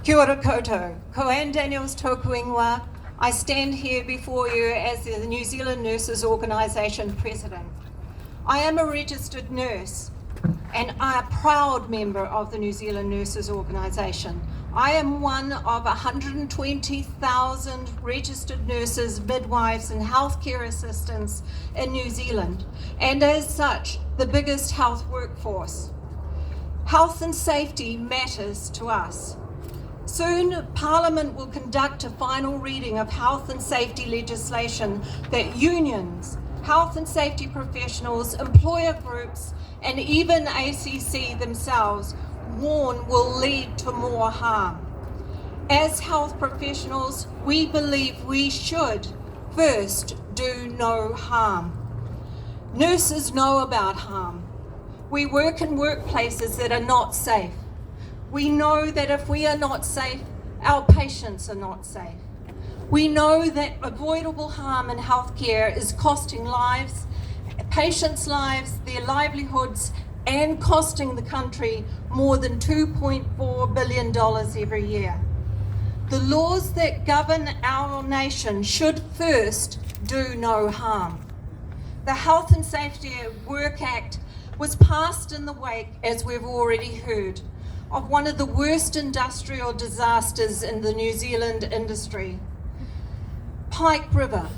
Kia ora koutou. Ko Anne Daniels tōku ingoa. I stand here before you as the New Zealand Nurses Organisation President. I am a registered nurse and I'm a proud member of the New Zealand Nurses Organisation. I am one of 120,000 registered nurses, midwives and healthcare assistants in New Zealand, and as such, the biggest health workforce. Health and safety matters to us. Soon, Parliament will conduct a final reading of health and safety legislation that unions, health and safety professionals, employer groups, and even ACC themselves warn will lead to more harm. As health professionals, we believe we should first do no harm. Nurses know about harm. We work in workplaces that are not safe. We know that if we are not safe, our patients are not safe. We know that avoidable harm in healthcare is costing lives, patients' lives, their livelihoods, and costing the country more than $2.4 billion every year. The laws that govern our nation should first do no harm. The Health and Safety at Work Act was passed in the wake, as we've already heard, of one of the worst industrial disasters in the New Zealand industry. Pike River,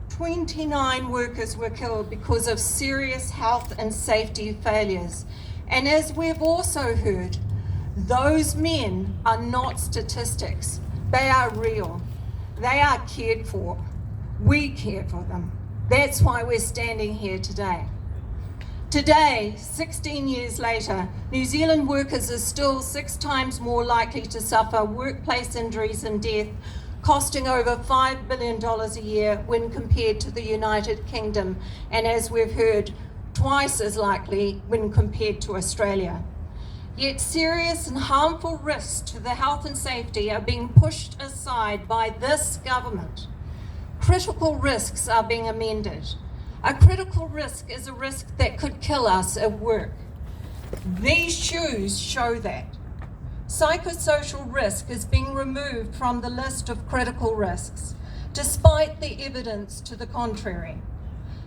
29 workers were killed because of serious health and safety failures. And as we've also heard, those men are not statistics. They are real. They are cared for. We care for them. That's why we're standing here today. Today, 16 years later, New Zealand workers are still 6 times more likely to suffer workplace injuries and death, costing over $5 billion a year when compared to the United Kingdom, and as we've heard, twice as likely when compared to Australia. Yet serious and harmful risks to the health and safety are being pushed aside by this government. Critical risks are being amended. A critical risk is a risk that could kill us at work. These shoes show that. Psychosocial risk is being removed from the list of critical risks, despite the evidence to the contrary.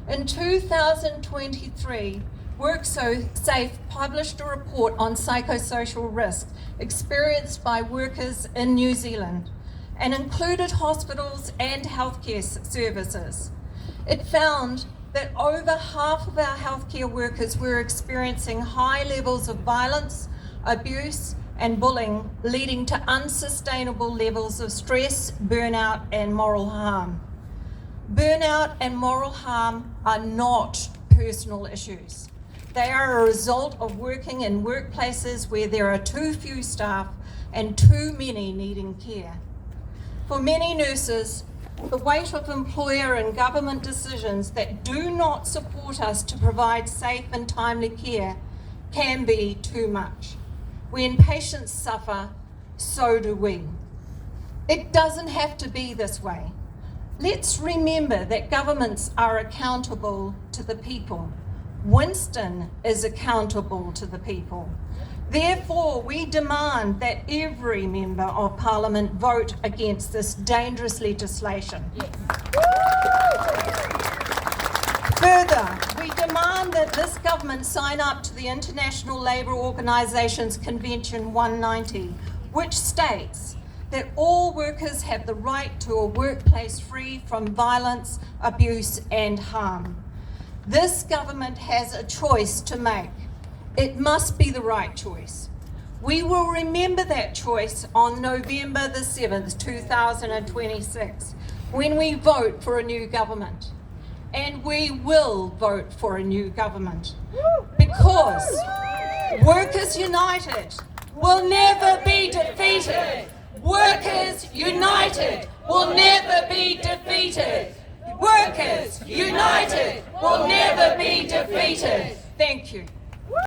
In 2023, WorkSafe published a report on psychosocial risk experienced by workers in New Zealand and included hospitals and healthcare services. It found that over half of our healthcare workers were experiencing high levels of violence, abuse, and bullying, leading to unsustainable levels of stress, burnout, and moral harm. Burnout and moral harm are not personal issues. They are a result of working in workplaces where there are too few staff and too many needing care. For many nurses, the weight of employer and government decisions that do not support us to provide safe and timely care can be too much. When patients suffer, so do we. It doesn't have to be this way. Let's remember that governments are accountable to the people. Winston is accountable to the people. Therefore, we demand that every member of Parliament vote against this dangerous legislation. Yes. Further, we demand that this government sign up to the International Labour Organisation's Convention 190, which states that all workers have the right to a workplace free from violence, abuse and harm. This government has a choice to make. It must be the right choice. We will remember that choice on November the 7th, 2026, when we vote for a new government. And we will vote for a new government. Because Workers United will never be defeated. Workers United will never be defeated. Workers United will never be defeated. Thank you.